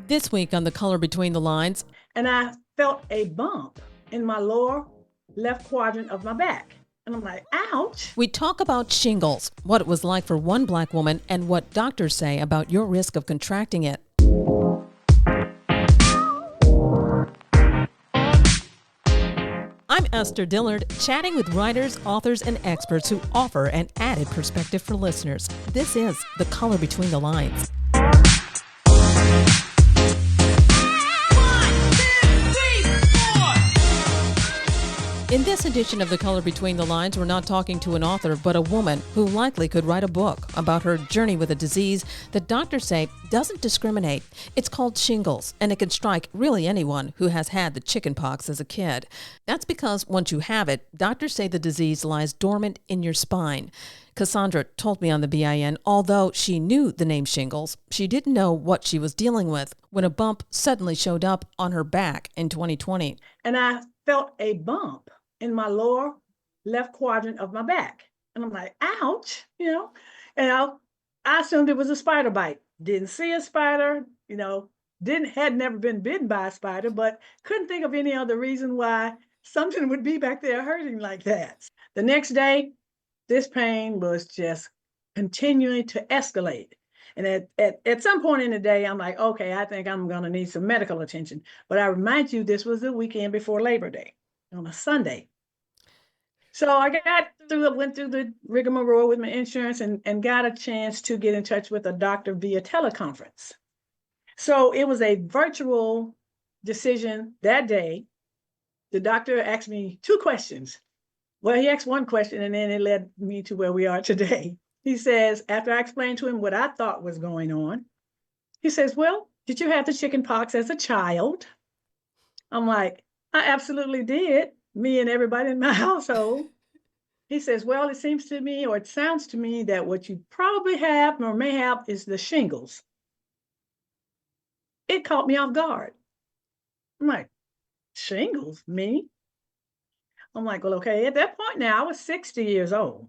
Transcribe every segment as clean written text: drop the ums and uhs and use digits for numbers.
This week on The Color Between the Lines, and I felt a bump in my lower left quadrant of my back. And I'm like, ouch. we talk about shingles, what it was like for one Black woman, and what doctors say about your risk of contracting it. I'm Esther Dillard, chatting with writers, authors, and experts who offer an added perspective for listeners. This is The Color Between the Lines. In this edition of The Color Between the Lines, we're not talking to an author, but a woman who likely could write a book about her journey with a disease that doctors say doesn't discriminate. It's called shingles, and it can strike really anyone who has had the chicken pox as a kid. That's because once you have it, doctors say the disease lies dormant in your spine. Cassandra told me on the BIN, although she knew the name shingles, she didn't know what she was dealing with when a bump suddenly showed up on her back in 2020. And I felt a bump in my lower left quadrant of my back. And I'm like, ouch, and I assumed it was a spider bite. Didn't see a spider, had never been bitten by a spider, but couldn't think of any other reason why something would be back there hurting like that. The next day, this pain was just continuing to escalate. And at some point in the day, I'm like, okay, I think I'm going to need some medical attention. But I remind you, this was the weekend before Labor Day, on a Sunday. So I went through the rigmarole with my insurance and got a chance to get in touch with a doctor via teleconference. So it was a virtual decision that day. The doctor asked me two questions. Well, he asked one question and then it led me to where we are today. He says, after I explained to him what I thought was going on, he says, well, did you have the chicken pox as a child? I'm like, I absolutely did. Me and everybody in my household. He says, well, it seems to me, or it sounds to me, that what you probably have or may have is the shingles. It caught me off guard. I'm like, shingles? Me? I'm like, well, okay, at that point now, I was 60 years old.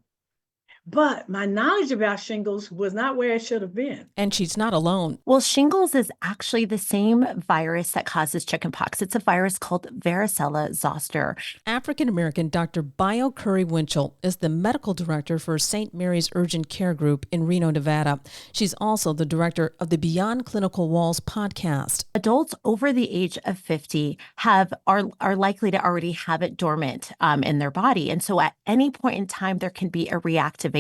But my knowledge about shingles was not where it should have been. And she's not alone. Well, shingles is actually the same virus that causes chickenpox. It's a virus called varicella zoster. African-American Dr. Bayo Curry Winchell is the medical director for St. Mary's Urgent Care Group in Reno, Nevada. She's also the director of the Beyond Clinical Walls podcast. Adults over the age of 50 are likely to already have it dormant in their body. And so at any point in time, there can be a reactivation.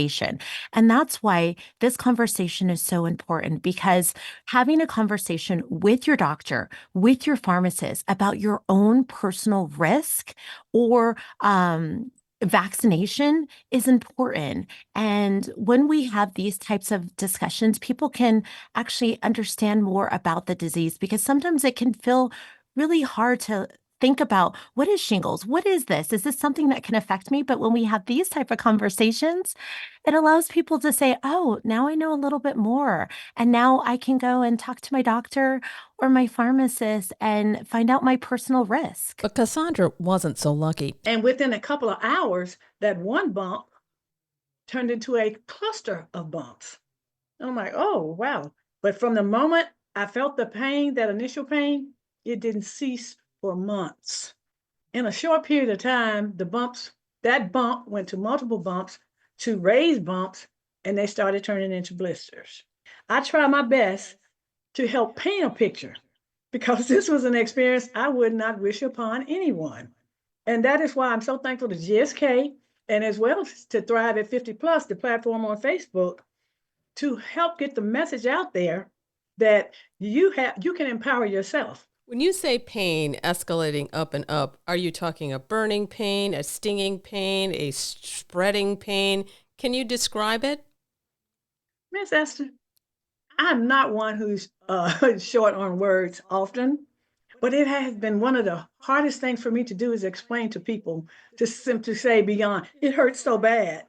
And that's why this conversation is so important, because having a conversation with your doctor, with your pharmacist about your own personal risk or vaccination is important. And when we have these types of discussions, people can actually understand more about the disease, because sometimes it can feel really hard to think about, what is shingles? What is this? Is this something that can affect me? But when we have these type of conversations, it allows people to say, oh, now I know a little bit more. And now I can go and talk to my doctor or my pharmacist and find out my personal risk. But Cassandra wasn't so lucky. And within a couple of hours, that one bump turned into a cluster of bumps. I'm like, oh, wow. But from the moment I felt the pain, that initial pain, it didn't cease for months. In a short period of time, that bump went to multiple bumps, to raised bumps, and they started turning into blisters. I try my best to help paint a picture, because this was an experience I would not wish upon anyone. And that is why I'm so thankful to GSK, and as well to Thrive at 50 Plus, the platform on Facebook, to help get the message out there that you can empower yourself. When you say pain escalating up and up, are you talking a burning pain, a stinging pain, a spreading pain? Can you describe it? Miss Esther, I'm not one who's short on words often, but it has been one of the hardest things for me to do, is explain to people, to simply say beyond, it hurts so bad.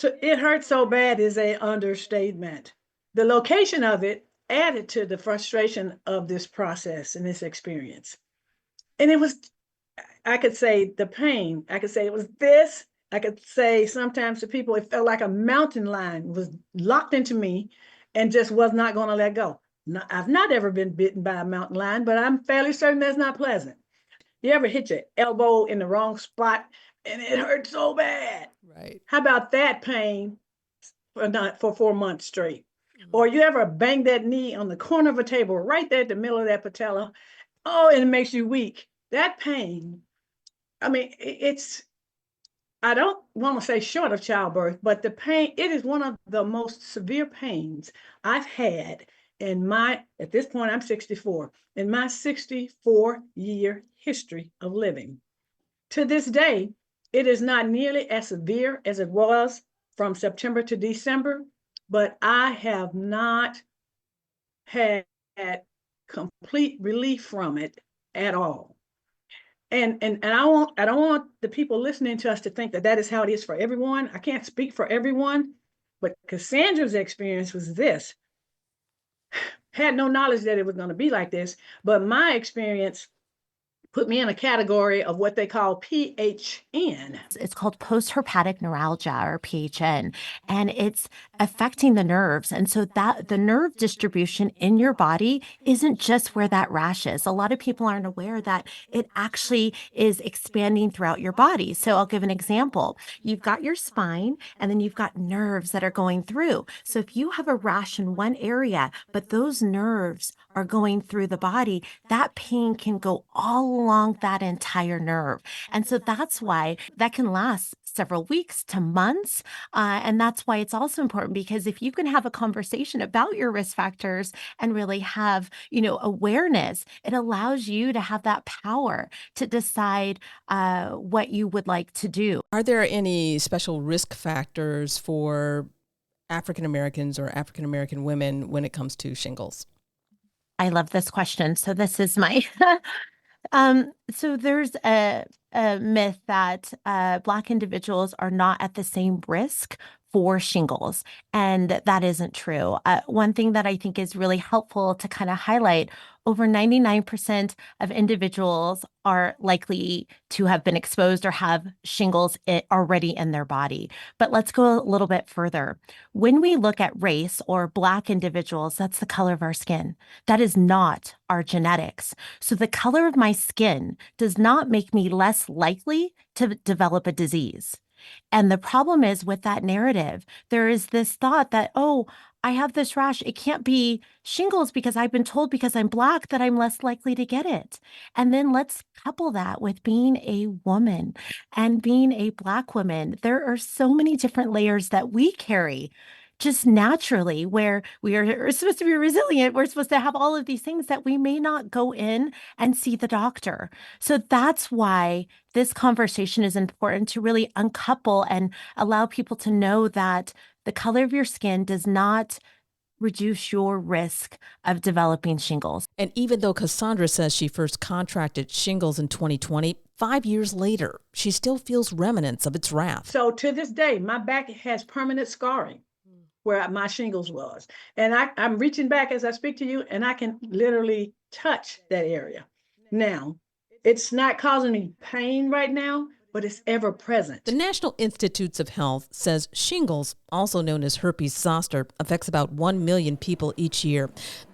It hurts so bad is an understatement. The location of it added to the frustration of this process and this experience. And it was, I could say the pain, I could say it was this, I could say sometimes to people, it felt like a mountain lion was locked into me and just was not going to let go. I've not ever been bitten by a mountain lion, but I'm fairly certain that's not pleasant. You ever hit your elbow in the wrong spot and it hurts so bad? Right. How about that pain for 4 months straight? Or you ever bang that knee on the corner of a table right there at the middle of that patella? Oh, and it makes you weak. That pain, I mean, I don't want to say short of childbirth, but the pain, it is one of the most severe pains I've had at this point, I'm 64, in my 64-year history of living. To this day, it is not nearly as severe as it was from September to December, but I have not had complete relief from it at all. And I don't want the people listening to us to think that that is how it is for everyone. I can't speak for everyone, but Cassandra's experience was this. Had no knowledge that it was going to be like this, but my experience put me in a category of what they call PHN. It's called post-herpetic neuralgia, or PHN, and it's affecting the nerves. And so that the nerve distribution in your body isn't just where that rash is. A lot of people aren't aware that it actually is expanding throughout your body. So I'll give an example. You've got your spine, and then you've got nerves that are going through. So if you have a rash in one area, but those nerves are going through the body, that pain can go all along that entire nerve. And so that's why that can last several weeks to months. And that's why it's also important, because if you can have a conversation about your risk factors and really have, awareness, it allows you to have that power to decide what you would like to do. Are there any special risk factors for African Americans or African American women when it comes to shingles? I love this question. So this is my so there's a myth that Black individuals are not at the same risk for shingles, and that isn't true. One thing that I think is really helpful to kind of highlight: over 99% of individuals are likely to have been exposed or have shingles already in their body. But let's go a little bit further. When we look at race or Black individuals, that's the color of our skin. That is not our genetics. So the color of my skin does not make me less likely to develop a disease. And the problem is, with that narrative, there is this thought that, oh, I have this rash, it can't be shingles because I've been told because I'm Black that I'm less likely to get it. And then let's couple that with being a woman and being a Black woman. There are so many different layers that we carry just naturally, where we are supposed to be resilient. We're supposed to have all of these things that we may not go in and see the doctor. So that's why this conversation is important, to really uncouple and allow people to know that the color of your skin does not reduce your risk of developing shingles. And even though Cassandra says she first contracted shingles in 2020, 5 years later, she still feels remnants of its wrath. So to this day, my back has permanent scarring where my shingles was. And I'm reaching back as I speak to you, and I can literally touch that area. Now, it's not causing me pain right now, but it's ever present. The National Institutes of Health says shingles, also known as herpes zoster, affects about 1 million people each year.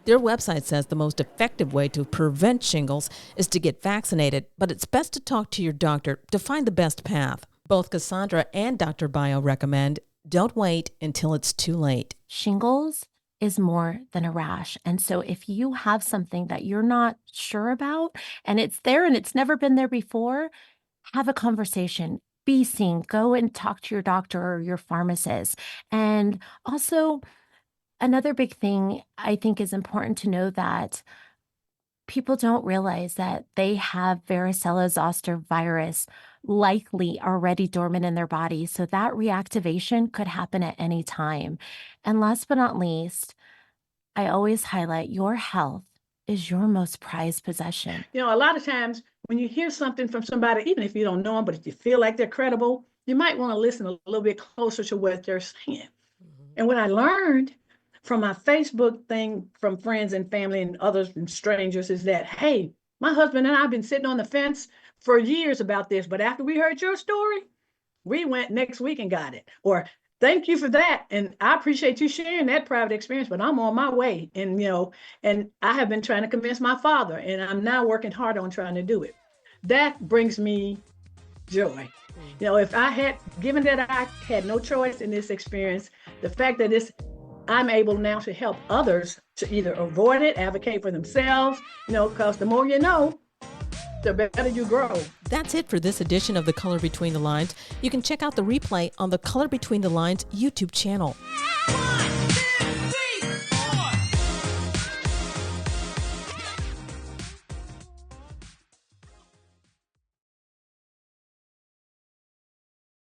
Their website says the most effective way to prevent shingles is to get vaccinated, but it's best to talk to your doctor to find the best path. Both Cassandra and Dr. Bayo recommend don't wait until it's too late. Shingles is more than a rash. And so if you have something that you're not sure about and it's there and it's never been there before, have a conversation. Be seen. Go and talk to your doctor or your pharmacist. And also, another big thing I think is important to know, that people don't realize that they have varicella zoster virus likely already dormant in their body. So that reactivation could happen at any time. And last but not least, I always highlight your health is your most prized possession. A lot of times when you hear something from somebody, even if you don't know them, but if you feel like they're credible, you might want to listen a little bit closer to what they're saying. And what I learned from my Facebook thing from friends and family and others and strangers is that, hey, my husband and I have been sitting on the fence for years about this, but after we heard your story, we went next week and got it. Or thank you for that. And I appreciate you sharing that private experience, but I'm on my way. And, and I have been trying to convince my father, and I'm now working hard on trying to do it. That brings me joy. If I had, given that I had no choice in this experience, the fact that I'm able now to help others to either avoid it, advocate for themselves, because the more you know, the better you grow. That's it for this edition of The Color Between the Lines. You can check out the replay on the Color Between the Lines YouTube channel.